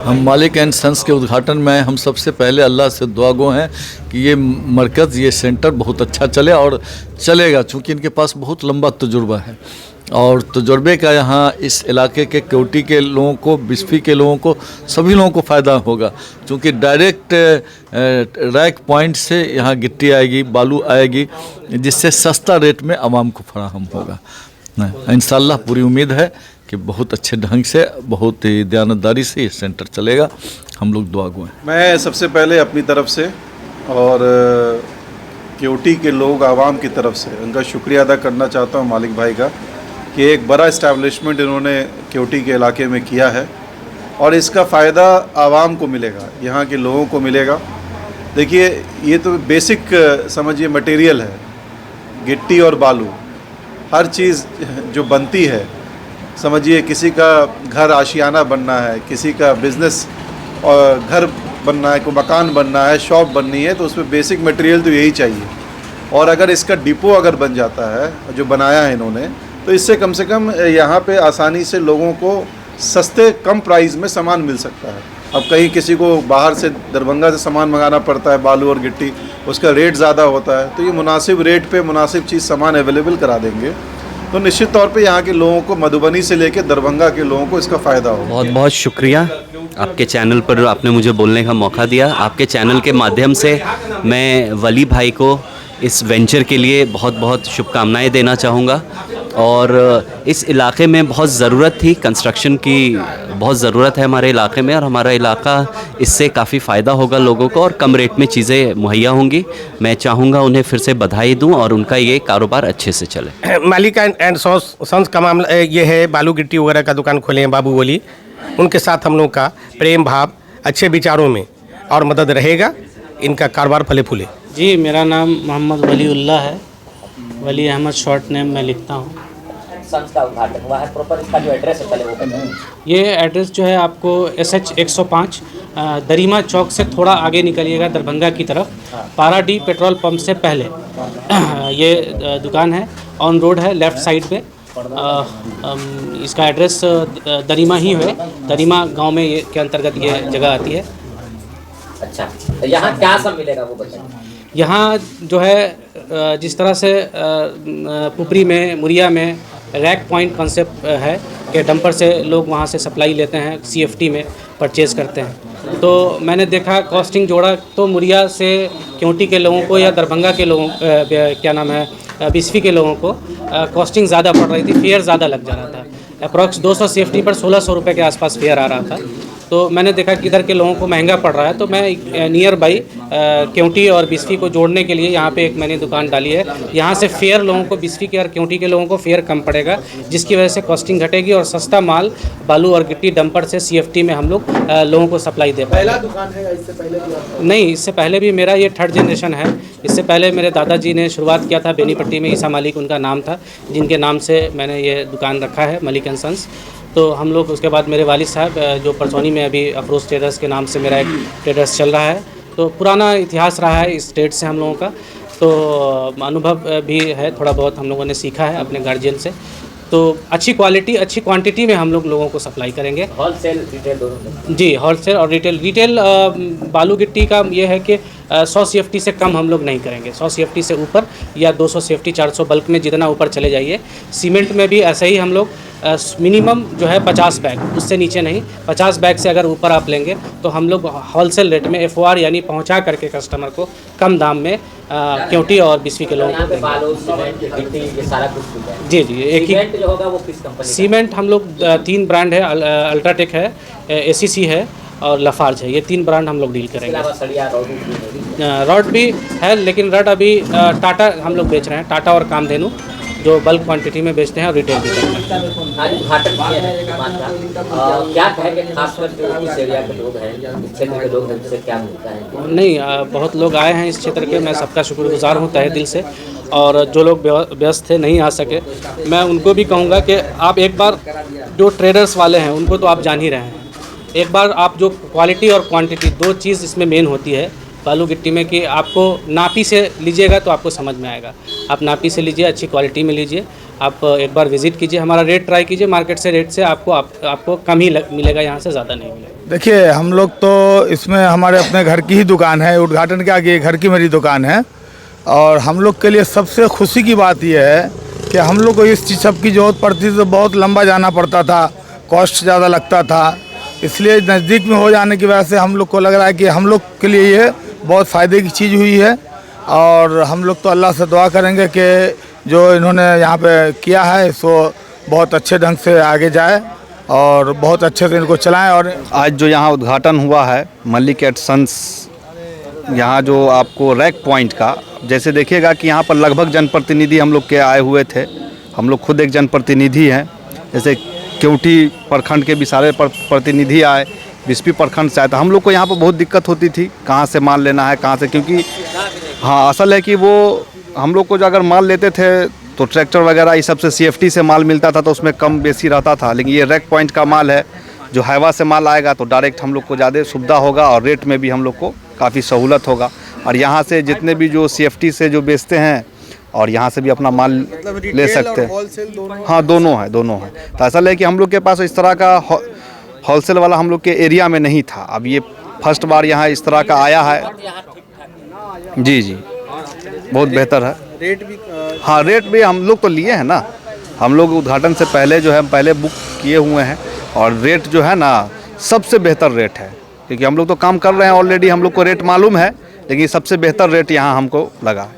हम मालिक and sons के उद्घाटन में हम सबसे पहले अल्लाह से दुआ गो हैं कि ये मरकज़, ये सेंटर बहुत अच्छा चले और चलेगा, चूँकि इनके पास बहुत लंबा तजुर्बा है और तजुर्बे का यहाँ इस इलाके के केवटी के लोगों को, बिस्फी के लोगों को, सभी लोगों को फ़ायदा होगा, क्योंकि डायरेक्ट रैक पॉइंट से यहाँ गिट्टी आएगी, बालू आएगी, जिससे सस्ता रेट में आवाम को फराहम होगा। इंशाअल्लाह पूरी उम्मीद है कि बहुत अच्छे ढंग से, बहुत ही दयानतदारी से ये सेंटर चलेगा। हम लोग दुआ गो हैं। मैं सबसे पहले अपनी तरफ से और केवटी के लोग आवाम की तरफ से उनका शुक्रिया अदा करना चाहता हूँ मालिक भाई का कि एक बड़ा इस्टेब्लिशमेंट इन्होंने केवटी के इलाके में किया है और इसका फ़ायदा आवाम को मिलेगा, यहाँ के लोगों को मिलेगा। देखिए, ये तो बेसिक समझिए मटेरियल है, गिट्टी और बालू, हर चीज़ जो बनती है, समझिए किसी का घर आशियाना बनना है, किसी का बिज़नेस और घर बनना है, कोई मकान बनना है, शॉप बननी है, तो उसमें बेसिक मटेरियल तो यही चाहिए। और अगर इसका डिपो अगर बन जाता है जो बनाया है इन्होंने, तो इससे कम से कम यहाँ पे आसानी से लोगों को सस्ते कम प्राइस में सामान मिल सकता है। अब कहीं किसी को बाहर से दरभंगा से सामान मंगाना पड़ता है, बालू और गिट्टी, उसका रेट ज़्यादा होता है, तो ये मुनासिब रेट पे मुनासिब चीज़ सामान अवेलेबल करा देंगे, तो निश्चित तौर पे यहाँ के लोगों को, मधुबनी से लेकर दरभंगा के लोगों को इसका फ़ायदा होगा। बहुत बहुत शुक्रिया, आपके चैनल पर आपने मुझे बोलने का मौका दिया। आपके चैनल के माध्यम से मैं वली भाई को इस वेंचर के लिए बहुत बहुत शुभकामनाएं देना चाहूँगा। और इस इलाके में बहुत ज़रूरत थी, कंस्ट्रक्शन की बहुत ज़रूरत है हमारे इलाके में, और हमारा इलाका इससे काफ़ी फ़ायदा होगा लोगों को और कम रेट में चीज़ें मुहैया होंगी। मैं चाहूँगा उन्हें फिर से बधाई दूँ और उनका ये कारोबार अच्छे से चले। मालिक एंड सन्स का मामला ये है, बालू गिट्टी वगैरह का दुकान खोले हैं बाबू वली, उनके साथ हम लोग का प्रेम भाव, अच्छे विचारों में और मदद रहेगा, इनका कारोबार फले फूले। जी, मेरा नाम मोहम्मद वलीउल्लाह है, वली अहमद शॉर्ट नेम में लिखता हूँ। सन्स का उद्घाटन हुआ है, प्रॉपर इसका जो एड्रेस है पहले वो ये एड्रेस जो है आपको SH 105 दरीमा चौक से थोड़ा आगे निकलिएगा दरभंगा की तरफ, पाराडी पेट्रोल पंप से पहले ये दुकान है, ऑन रोड है, लेफ़्ट साइड पे। इसका एड्रेस दरीमा ही है, दरीमा गांव में ये के अंतर्गत ये जगह आती है। अच्छा, तो यहाँ क्या सब मिलेगा वो बताइए। यहाँ जो है जिस तरह से पुपरी में, मुरिया में रैक पॉइंट कॉन्सेप्ट है कि डंपर से लोग वहाँ से सप्लाई लेते हैं, CFT में परचेज़ करते हैं, तो मैंने देखा कॉस्टिंग जोड़ा तो मुरिया से केवटी के लोगों को या दरभंगा के लोगों क्या नाम है, बिस्फी के लोगों को कॉस्टिंग ज़्यादा पड़ रही थी, फेयर ज़्यादा लग जा रहा था। अप्रॉक्स 200 CFT पर 1600 रुपये के आसपास फेयर आ रहा था। तो मैंने देखा कि इधर के लोगों को महंगा पड़ रहा है, तो मैं नियर बाई केवटी और बिस्फी को जोड़ने के लिए यहाँ पे एक मैंने दुकान डाली है। यहाँ से फेयर लोगों को, बिस्फी के और केवटी के लोगों को फेयर कम पड़ेगा, जिसकी वजह से कॉस्टिंग घटेगी और सस्ता माल बालू और गिट्टी डंपर से CFT में हम लोग लोगों को सप्लाई दे पाएंगे। पहला दुकान है इससे पहले? नहीं, इससे पहले भी मेरा ये 3rd जनरेशन है। इससे पहले मेरे दादाजी ने शुरुआत किया था बेनीपट्टी में, ईसा मालिक उनका नाम था, जिनके नाम से मैंने ये दुकान रखा है, मलिक एंड सन्स। तो हम लोग उसके बाद मेरे वालिद साहब जो परसौनी में अभी अफरोज़ ट्रेडर्स के नाम से मेरा एक ट्रेडर्स चल रहा है, तो पुराना इतिहास रहा है इस स्टेट से हम लोगों का, तो अनुभव भी है, थोड़ा बहुत हम लोगों ने सीखा है अपने गार्जियन से। तो अच्छी क्वालिटी, अच्छी क्वांटिटी में हम लोगों को सप्लाई करेंगे। होलसेल रिटेल दोनों? जी, होलसेल और रिटेल बालू गिट्टी का ये है कि 100 CFT से कम हम लोग नहीं करेंगे, 100 CFT से ऊपर या 200 CFT 400 बल्क में जितना ऊपर चले जाइए। सीमेंट में भी ऐसे ही हम लोग मिनिमम जो है 50 बैग, उससे नीचे नहीं, 50 बैग से अगर ऊपर आप लेंगे तो हम लोग होलसेल रेट में FOR यानी पहुंचा करके कस्टमर को कम दाम में केवटी और बिस्फी के लोगों को बालू, सीमेंट, गिट्टी, ये सारा कुछ है। जी, एक ही सीमेंट जो होगा वो किस कंपनी? सीमेंट हम लोग 3 ब्रांड है, अल्ट्राटेक है, ACC है और लफार्ज है, ये 3 ब्रांड हम लोग डील करेंगे। रॉड भी है, लेकिन रॉड अभी टाटा हम लोग बेच रहे हैं, टाटा और कामधेनु जो बल्क क्वांटिटी में बेचते हैं और रिटेल भी करते हैं। आज उद्घाटन किया है दुकान का, क्या कहेंगे खासकर जो इस एरिया के लोग हैं, इस क्षेत्र के लोग हैं, उनसे क्या मिलता है? नहीं, बहुत लोग आए हैं इस क्षेत्र के, मैं सबका शुक्रगुजार हूँ तहे दिल से। और जो लोग व्यस्त थे, नहीं आ सके, मैं उनको भी कहूँगा कि आप एक बार, जो ट्रेडर्स वाले हैं उनको तो आप जान ही रहे हैं, एक बार आप जो क्वालिटी और क्वांटिटी, 2 चीज़ इसमें मेन होती है बालू गिट्टी में, कि आपको नापी से लीजिएगा तो आपको समझ में आएगा। आप नापी से लीजिए, अच्छी क्वालिटी में लीजिए, आप एक बार विज़िट कीजिए, हमारा रेट ट्राई कीजिए, मार्केट से रेट से आपको कम ही मिलेगा, यहाँ से ज़्यादा नहीं मिलेगा। देखिए हम लोग तो इसमें हमारे अपने घर की ही दुकान है, उद्घाटन के आगे घर की मेरी दुकान है, और हम लोग के लिए सबसे खुशी की बात यह है कि हम लोग को इस चीज़ सब की ज़रूरत पड़ती थी तो बहुत लंबा जाना पड़ता था, कॉस्ट ज़्यादा लगता था, इसलिए नज़दीक में हो जाने की वजह से हम लोग को लग रहा है कि हम लोग के लिए ये बहुत फ़ायदे की चीज़ हुई है। और हम लोग तो अल्लाह से दुआ करेंगे कि जो इन्होंने यहाँ पे किया है सो बहुत अच्छे ढंग से आगे जाए और बहुत अच्छे से इनको चलाएं। और आज जो यहाँ उद्घाटन हुआ है मलिक एंड सन्स, यहाँ जो आपको रैक पॉइंट का, जैसे देखिएगा कि यहाँ पर लगभग जनप्रतिनिधि हम लोग के आए हुए थे, हम लोग खुद एक जनप्रतिनिधि हैं। जैसे केवटी प्रखंड के भी सारे प्रतिनिधि आए, बिस्पी प्रखंड से आए, तो हम लोग को यहाँ पर बहुत दिक्कत होती थी कहाँ से माल लेना है, कहाँ से, क्योंकि हाँ असल है कि वो हम लोग को जो अगर माल लेते थे तो ट्रैक्टर वगैरह इस सब से CFT से माल मिलता था तो उसमें कम बेसी रहता था, लेकिन ये रैक पॉइंट का माल है, जो हाईवा से माल आएगा तो डायरेक्ट हम लोग को ज़्यादा सुविधा होगा और रेट में भी हम लोग को काफ़ी सहूलत होगा। और यहाँ से जितने भी जो CFT से जो बेचते हैं और यहाँ से भी अपना माल ले सकते हैं। हाँ दोनों है, दोनों है। तो असल है कि हम लोग के पास इस तरह का होलसेल वाला हम लोग के एरिया में नहीं था, अब ये फर्स्ट बार यहाँ इस तरह का आया है। जी जी बहुत बेहतर है। रेट भी हाँ रेट भी हम लोग तो लिए हैं ना, हम लोग उद्घाटन से पहले जो है हम पहले बुक किए हुए हैं और रेट जो है ना सबसे बेहतर रेट है, क्योंकि हम लोग तो काम कर रहे हैं ऑलरेडी, हम लोग को रेट मालूम है, लेकिन सबसे बेहतर रेट यहाँ हमको लगा।